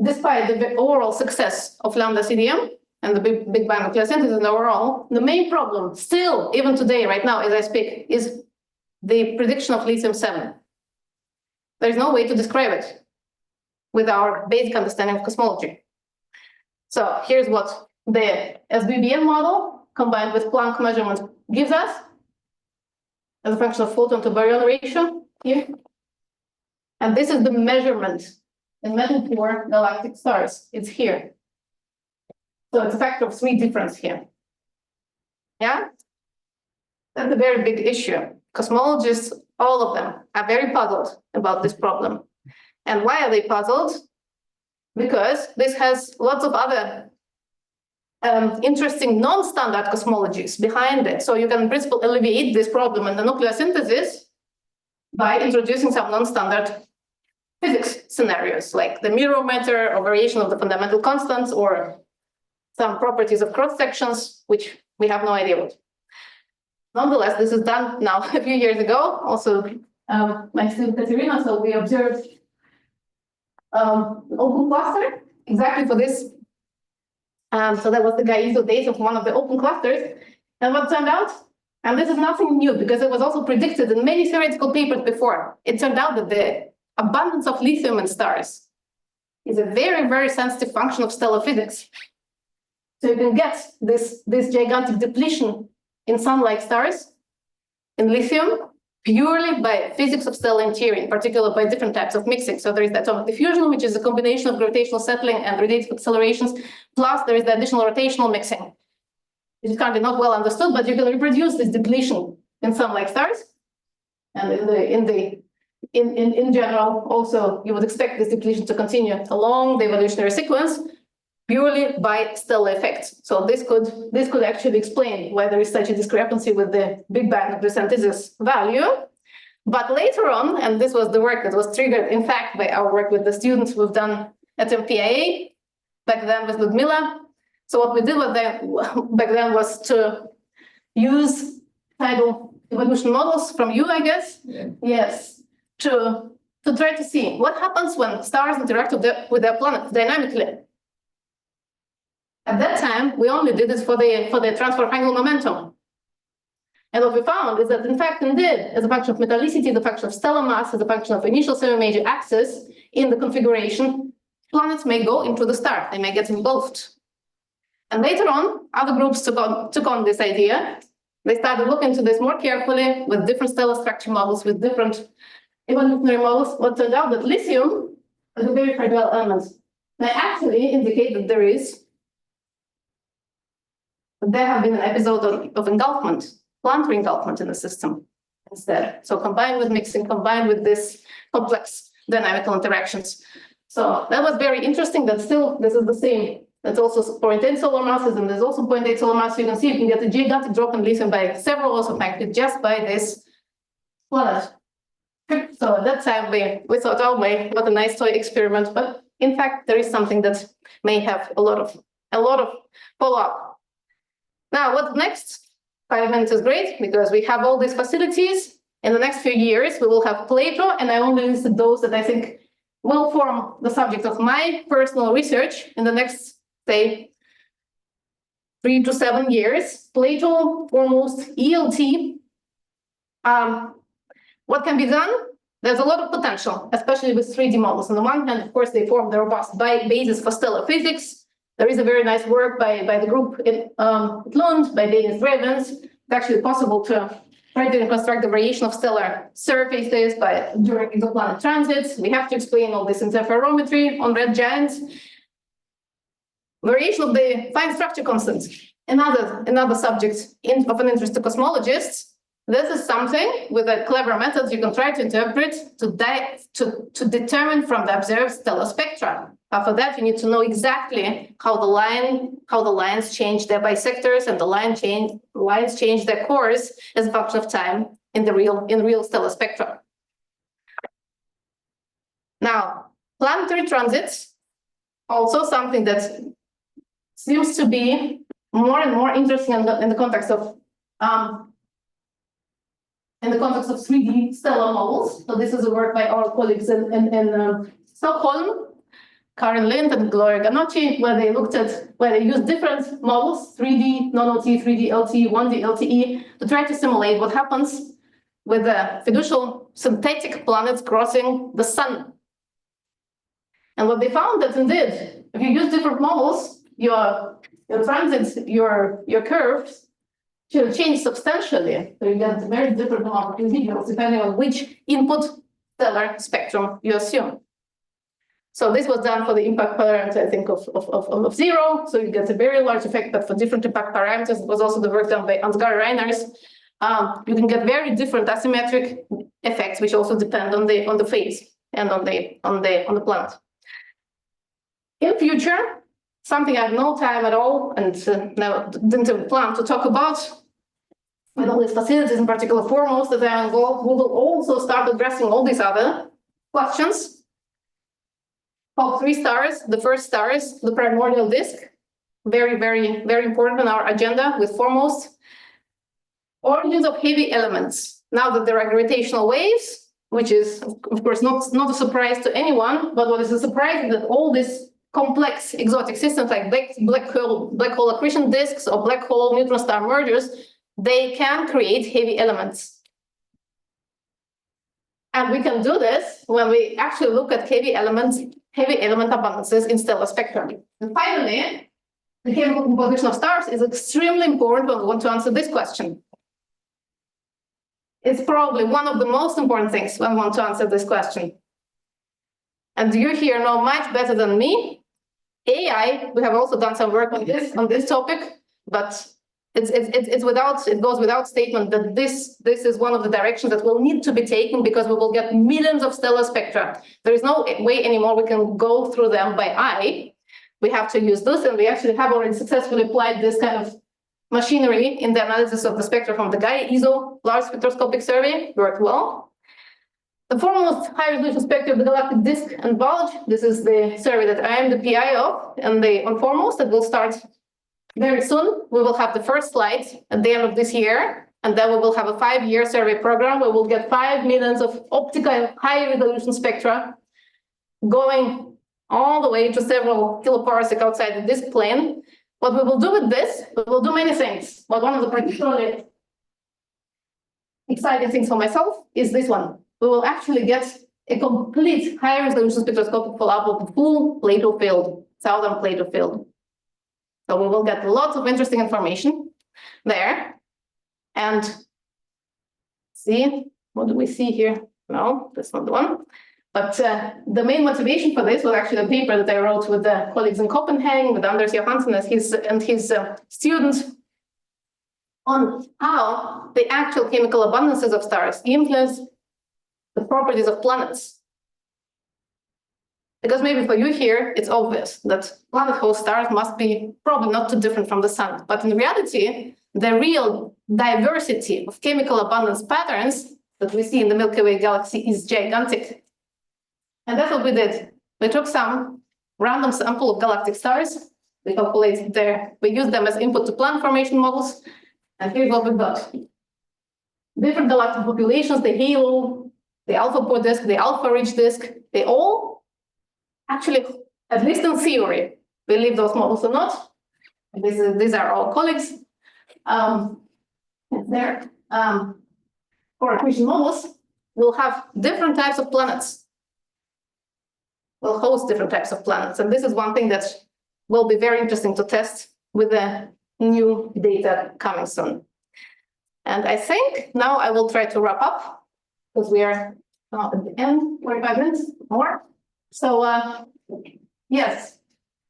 despite the overall success of lambda CDM and the Big Bang nuclear synthesis and overall, the main problem still, even today, right now, as I speak, is the prediction of lithium-7. There is no way to describe it with our basic understanding of cosmology. So here's what the SBBM model combined with Planck measurement gives us as a function of photon to baryon ratio here. And this is the measurement in metal for galactic stars. It's here. So it's a factor of 3 difference here. Yeah? That's a very big issue. Cosmologists, all of them, are very puzzled about this problem. And why are they puzzled? Because this has lots of other interesting non-standard cosmologies behind it. So you can in principle alleviate this problem in the nuclear synthesis by introducing some non-standard physics scenarios, like the mirror matter or variation of the fundamental constants or some properties of cross sections, which we have no idea what. Nonetheless, this is done now a few years ago. Also, my student Katerina, so we observed open cluster exactly for this. So that was the Gaizo data of one of the open clusters. And what turned out, and this is nothing new because it was also predicted in many theoretical papers before, it turned out that the abundance of lithium in stars is a very, very sensitive function of stellar physics. So you can get this gigantic depletion in sun-like stars in lithium purely by physics of stellar interior, in particular by different types of mixing. So there is the atomic diffusion, which is a combination of gravitational settling and radiative accelerations, plus there is the additional rotational mixing. It is currently not well understood, but you can reproduce this depletion in sun-like stars. And in general, also, you would expect this depletion to continue along the evolutionary sequence purely by stellar effects. So this could actually explain why there is such a discrepancy with the Big Bang nuclear synthesis value. But later on, and this was the work that was triggered, in fact, by our work with the students we've done at MPIA, back then with Ludmila. So what we did back then was to use tidal evolution models from you, I guess. Yeah. Yes, to try to see what happens when stars interact with their planets dynamically. At that time, we only did it for the transfer of angular momentum. And what we found is that, in fact, indeed, as a function of metallicity, the function of stellar mass, as a function of initial semi-major axis in the configuration, planets may go into the star. They may get engulfed. And later on, other groups took on this idea. They started looking into this more carefully with different stellar structure models, with different evolutionary models. What turned out that lithium is a very fragile element. They actually indicate that there have been an episode of engulfment, planetary engulfment in the system instead. So combined with mixing, combined with this complex dynamical interactions. So that was very interesting that still this is the same. That's also 0.8 solar masses, and there's also 0.8 solar mass. You can see you can get a gigantic drop in lithium by several orders of magnitude just by this planet. So at that time we thought, oh my, what a nice toy experiment. But in fact, there is something that may have a lot of follow-up. Now, what's next? 5 minutes is great because we have all these facilities. In the next few years, we will have Plato, and I only listed those that I think will form the subject of my personal research in the next, say, 3 to 7 years. Plato, foremost, ELT. What can be done? There's a lot of potential, especially with 3D models. On the one hand, of course, they form the robust basis for stellar physics. There is a very nice work by the group in Lund, by Danish Ravens. It's actually possible to try to reconstruct the variation of stellar surfaces during exoplanet transits. We have to explain all this interferometry on red giants. Variation of the fine structure constants. Another subject of an interest to cosmologists. This is something with a clever method you can try to interpret to determine from the observed stellar spectra. For that, you need to know exactly how the lines change their bisectors and the lines change their course as a function of time in real stellar spectra. Now, planetary transits, also something that seems to be more and more interesting in the context of 3D stellar models. So this is a work by our colleagues in Stockholm, Karin Lind and Gloria Ganotti, where they used different models, 3D, non-LTE, 3D LTE, 1D LTE, to try to simulate what happens with the fiducial synthetic planets crossing the sun. And what they found that indeed, if you use different models, your transits, your curves should change substantially. So you get very different amount of individuals depending on which input stellar spectrum you assume. So this was done for the impact parameter, I think, of 0. So you get a very large effect, but for different impact parameters, it was also the work done by Ansgar Reiners. You can get very different asymmetric effects, which also depend on the phase and on the planet. In future, something I have no time at all and now didn't plan to talk about, with all these facilities, in particular foremost that are involved, we will also start addressing all these other questions. Top 3 stars, the first star is the primordial disk. Very, very, very important on our agenda with foremost. Origins of heavy elements. Now that there are gravitational waves, which is, of course, not a surprise to anyone, but what is a surprise is that all these complex exotic systems like black hole accretion disks or black hole neutron star mergers, they can create heavy elements. And we can do this when we actually look at heavy element abundances in stellar spectra. And finally, the chemical composition of stars is extremely important when we want to answer this question. It's probably one of the most important things when we want to answer this question. And you here know much better than me. AI, we have also done some work on this topic, but it goes without statement that this is one of the directions that will need to be taken because we will get millions of stellar spectra. There is no way anymore we can go through them by eye. We have to use this, and we actually have already successfully applied this kind of machinery in the analysis of the spectra from the Gaia ESO Large Spectroscopic Survey. Worked well. The foremost high-resolution spectra of the galactic disk and bulge. This is the survey that I am the PI of, and on foremost that will start very soon. We will have the first slides at the end of this year, and then we will have a 5-year survey program where we'll get 5 millions of optical high-resolution spectra going all the way to several kiloparsec outside the disk plane. What we will do with this, we will do many things, but one of the particularly exciting things for myself is this one. We will actually get a complete high-resolution spectroscopic follow-up of the full Plato field, southern Plato field. So we will get lots of interesting information there. And see, what do we see here? No, that's not the one. But the main motivation for this was actually a paper that I wrote with the colleagues in Copenhagen, with Anders Johansen and his students, on how the actual chemical abundances of stars influence the properties of planets. Because maybe for you here, it's obvious that planet host stars must be probably not too different from the sun. But in reality, the real diversity of chemical abundance patterns that we see in the Milky Way galaxy is gigantic. And that's what we did. We took some random sample of galactic stars. We calculated we used them as input to planet formation models. And here's what we got. Different galactic populations, the halo, the alpha poor disk, the alpha rich disk, they all actually, at least in theory, believe those models or not. These are all colleagues. There, for accretion models, we'll have different types of planets. Will host different types of planets. And this is one thing that will be very interesting to test with the new data coming soon. And I think now I will try to wrap up because we are now at the end, 45 minutes more. So yes,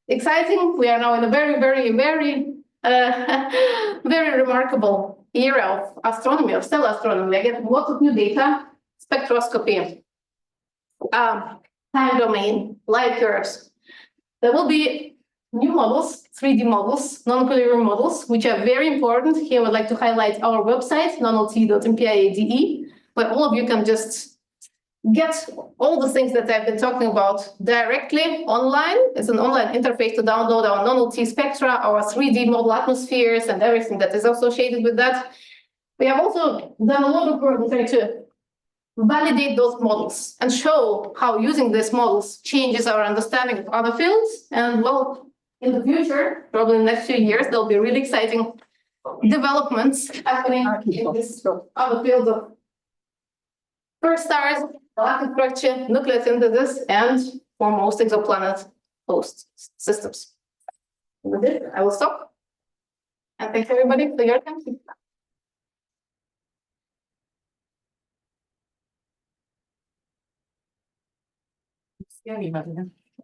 exciting. We are now in a very, very, very, very remarkable era of astronomy, of stellar astronomy. I get lots of new data, spectroscopy, time domain, light curves. There will be new models, 3D models, non-equilibrium models, which are very important. Here I would like to highlight our website, non-LTE.MPIA.de, where all of you can just get all the things that I've been talking about directly online. It's an online interface to download our non-LTE spectra, our 3D model atmospheres, and everything that is associated with that. We have also done a lot of work in trying to validate those models and show how using these models changes our understanding of other fields. And well, in the future, probably in the next few years, there'll be really exciting developments happening in this other fields of first stars, galactic structure, nuclear synthesis, and for most exoplanet host systems. With it, I will stop. And thank everybody for your attention.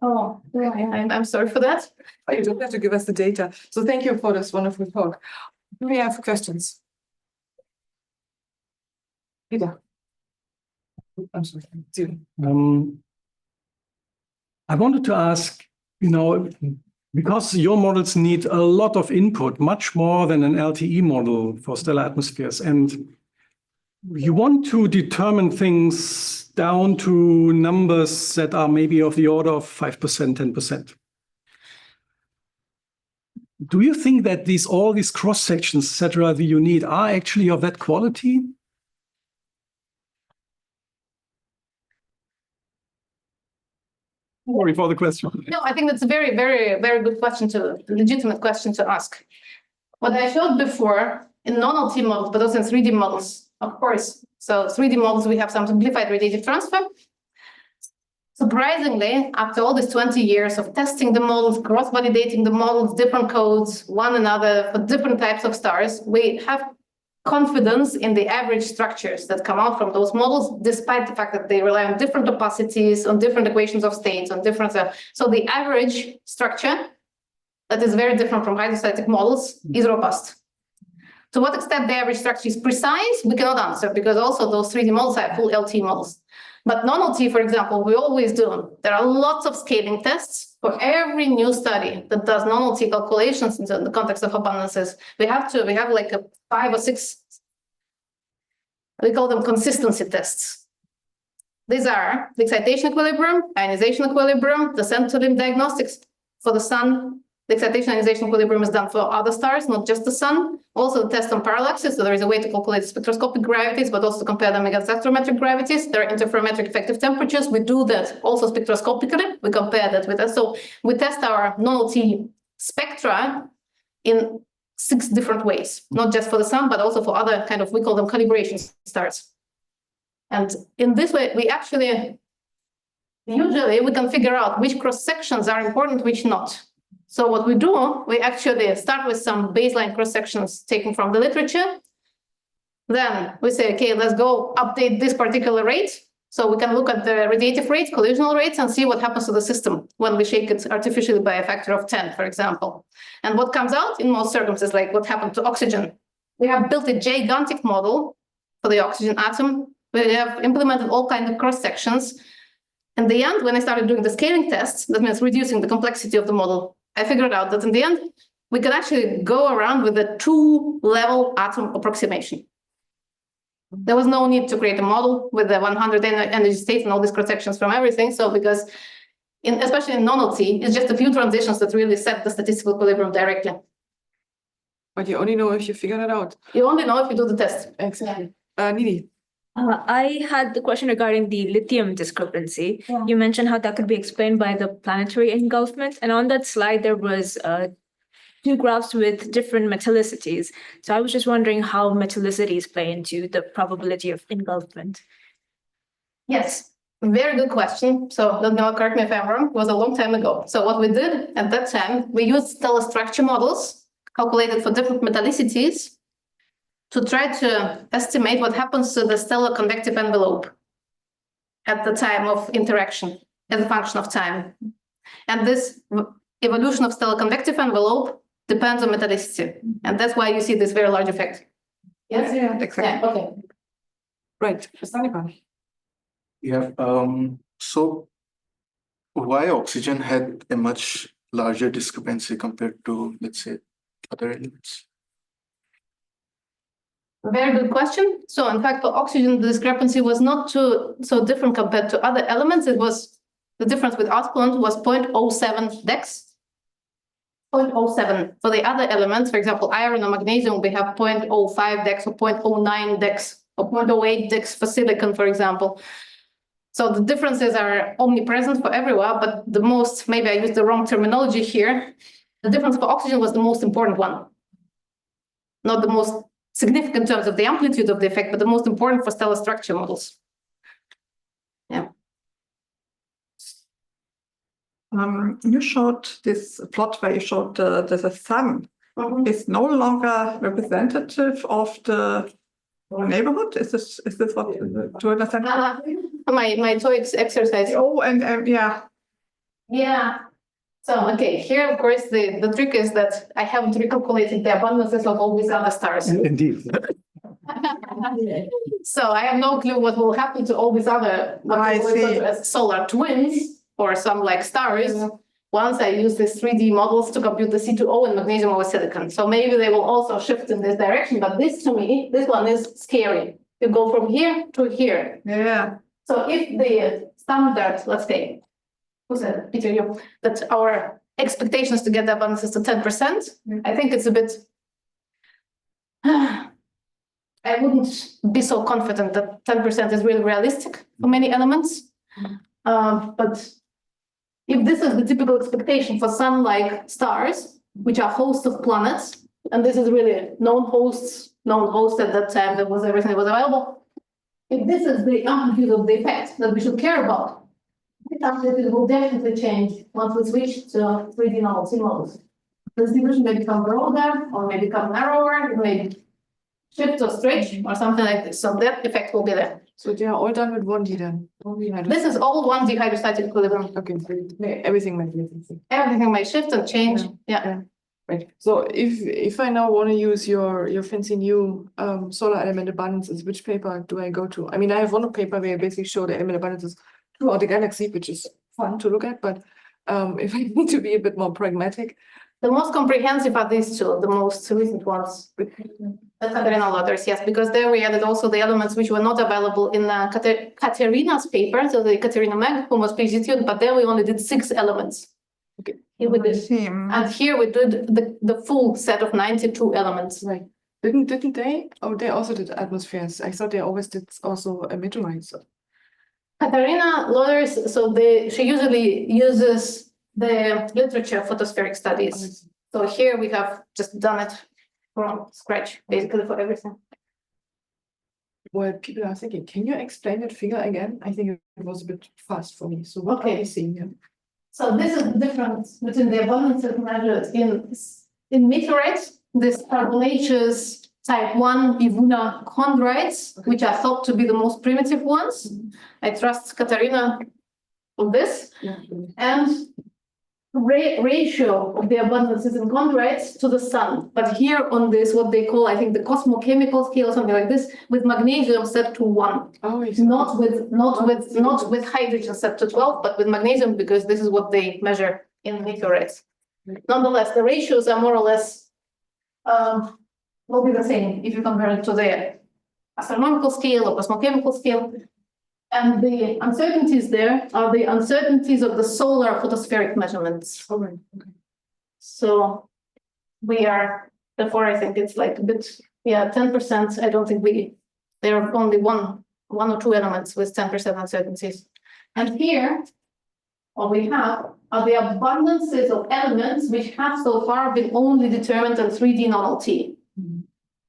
Oh, I'm sorry for that. Oh, you don't have to give us the data. So thank you for this wonderful talk. Do we have questions? Peter. I'm sorry. I wanted to ask, because your models need a lot of input, much more than an LTE model for stellar atmospheres, and you want to determine things down to numbers that are maybe of the order of 5%, 10%. Do you think that all these cross sections, etc., that you need are actually of that quality? Sorry for the question. No, I think that's a very, very, very good question legitimate question to ask. What I showed before in non-LTE models, but also in 3D models, of course. So 3D models, we have some simplified radiative transfer. Surprisingly, after all these 20 years of testing the models, cross-validating the models, different codes, one another for different types of stars, we have confidence in the average structures that come out from those models, despite the fact that they rely on different opacities, on different equations of states, on different. So the average structure that is very different from hydrostatic models is robust. To what extent the average structure is precise, we cannot answer, because also those 3D models are full LTE models. But non-LTE, for example, we always do. There are lots of scaling tests for every new study that does non-LTE calculations in the context of abundances. We have like 5 or 6, we call them consistency tests. These are the excitation equilibrium, ionization equilibrium, the center-limb diagnostics for the sun. The excitation ionization equilibrium is done for other stars, not just the sun. Also the test on parallaxes, so there is a way to calculate spectroscopic gravities, but also to compare them against astrometric gravities. There are interferometric effective temperatures. We do that also spectroscopically. We compare that with that. So we test our non-LTE spectra in 6 different ways, not just for the sun, but also for other kind of, we call them calibration stars. And in this way, we actually, usually we can figure out which cross-sections are important, which not. So what we do, we actually start with some baseline cross-sections taken from the literature. Then we say, okay, let's go update this particular rate. So we can look at the radiative rates, collisional rates, and see what happens to the system when we shake it artificially by a factor of 10, for example. And what comes out in most circumstances, like what happened to oxygen. We have built a gigantic model for the oxygen atom. We have implemented all kinds of cross-sections. In the end, when I started doing the scaling tests, that means reducing the complexity of the model, I figured out that in the end, we can actually go around with a 2-level atom approximation. There was no need to create a model with the 100 energy states and all these cross-sections from everything. So because, especially in non-LTE, it's just a few transitions that really set the statistical equilibrium directly. But you only know if you figure it out. You only know if you do the test. Exactly. Nidhi. I had the question regarding the lithium discrepancy. Yeah. You mentioned how that could be explained by the planetary engulfment. And on that slide, there was 2 graphs with different metallicities. So I was just wondering how metallicities play into the probability of engulfment. Yes. Very good question. So don't know, correct me if I'm wrong, it was a long time ago. So what we did at that time, we used stellar structure models calculated for different metallicities to try to estimate what happens to the stellar convective envelope at the time of interaction as a function of time. And this evolution of stellar convective envelope depends on metallicity. And that's why you see this very large effect. Yes? Yeah, exactly. Yeah, okay. Right. Astrophysics. Yeah, so why oxygen had a much larger discrepancy compared to, let's say, other elements? Very good question. So in fact, for oxygen, the discrepancy was not so different compared to other elements. It was the difference with output was 0.07 dex. 0.07. For the other elements, for example, iron or magnesium, we have 0.05 dex or 0.09 dex or 0.08 dex for silicon, for example. So the differences are omnipresent for everywhere, but the most, maybe I used the wrong terminology here, the difference for oxygen was the most important one. Not the most significant in terms of the amplitude of the effect, but the most important for stellar structure models. Yeah. You showed this plot where you showed that the sun is no longer representative of the neighborhood. Is this what do you understand? My TOEIC exercise. Oh, and yeah. Yeah. So, okay, here, of course, the trick is that I haven't recalculated the abundances of all these other stars. Indeed. So I have no clue what will happen to all these other, what I we refer see. to as solar twins, or some like stars. Once I use these 3D models to compute the C2O and magnesium over silicon. So maybe they will also shift in this direction, but this to me, this one is scary. You go from here to here. Yeah. So if the standard, let's say, who said it? Peter, you, that our expectations to get the abundances to 10%, I think it's a bit, I wouldn't be so confident that 10% is really realistic for many elements. But if this is the typical expectation for sun-like stars, which are hosts of planets, and this is really known hosts at that time, that was everything that was available. If this is the amplitude of the effect that we should care about, this amplitude will definitely change once we switch to 3D non-LTE models. The distribution may become broader or may become narrower, it may shift or stretch or something like this. So that effect will be there. So they are all done with 1D then? This is all 1D hydrostatic equilibrium. Okay, so everything might be different. Everything may shift and change. Yeah. Right. So if I now want to use your fancy new solar element abundances, which paper do I go to? I mean, I have one paper where I basically show the element abundances throughout the galaxy, which is fun to look at. But if I need to be a bit more pragmatic, the most comprehensive are these two, the most recent ones. The Katerina ladders, yes, because there we added also the elements which were not available in Katerina's paper, so the Katerina Meg, who was PhD student, but there we only did 6 elements. Okay. Here we did, and here we did the full set of 92 elements. right? Didn't they? Oh, they also did atmospheres. I thought they always did also meteorites. Katerina ladders, so she usually uses the literature photospheric studies. So here we have just done it from scratch, basically for everything. Well, people are thinking, can you explain that figure again? I think it was a bit fast for me. So what are we seeing here? So this is the difference between the abundances measured in meteorites, this carbonaceous type 1 Ivuna chondrites, which are thought to be the most primitive ones. I trust Katerina on this. And ratio of the abundances in chondrites to the sun. But here on this, what they call, I think, the cosmochemical scale or something like this, with magnesium set to 1. Oh, I see. Not with hydrogen set to 12, but with magnesium, because this is what they measure in meteorites. Nonetheless, the ratios are more or less will be the same if you compare it to the astronomical scale or cosmochemical scale. And the uncertainties there are the uncertainties of the solar photospheric measurements. Oh, right. Okay. So we are, therefore, I think it's like a bit, 10%. I don't think there are only one or two elements with 10% uncertainties. And here, what we have are the abundances of elements which have so far been only determined in 3D non-LTE,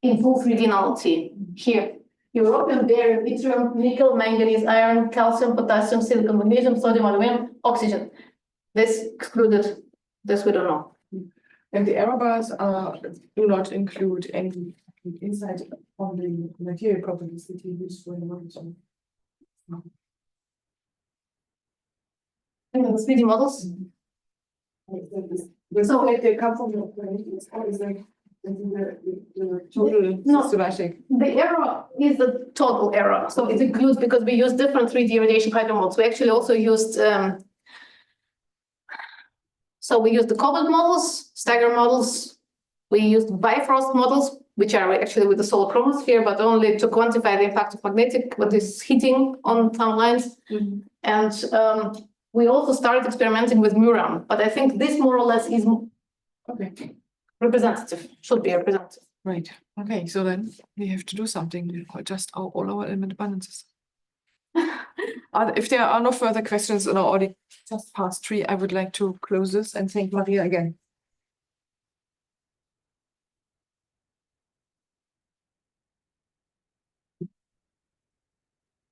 in full 3D non-LTE here. europium, barium, yttrium, nickel, manganese, iron, calcium, potassium, silicon, magnesium, sodium, aluminum, oxygen. This excluded, this we don't know. And the error bars do not include any insight on the material properties that you use for the models. And the 3D models. So like they come from the planets, or is like the total No. systematic? The error is the total error. So it includes, because we use different 3D radiation hydro models. We actually also used, so we used the cobalt models, stagger models. We used Bifrost models, which are actually with the solar chromosphere, but only to quantify the impact of magnetic, what is heating on some lines. And we also started experimenting with Muram, but I think this more or less is Okay, representative, should be representative. right. Okay, so then we have to do something. We adjust all our element balances. If there are no further questions in our audit just past 3, I would like to close this and thank Maria again.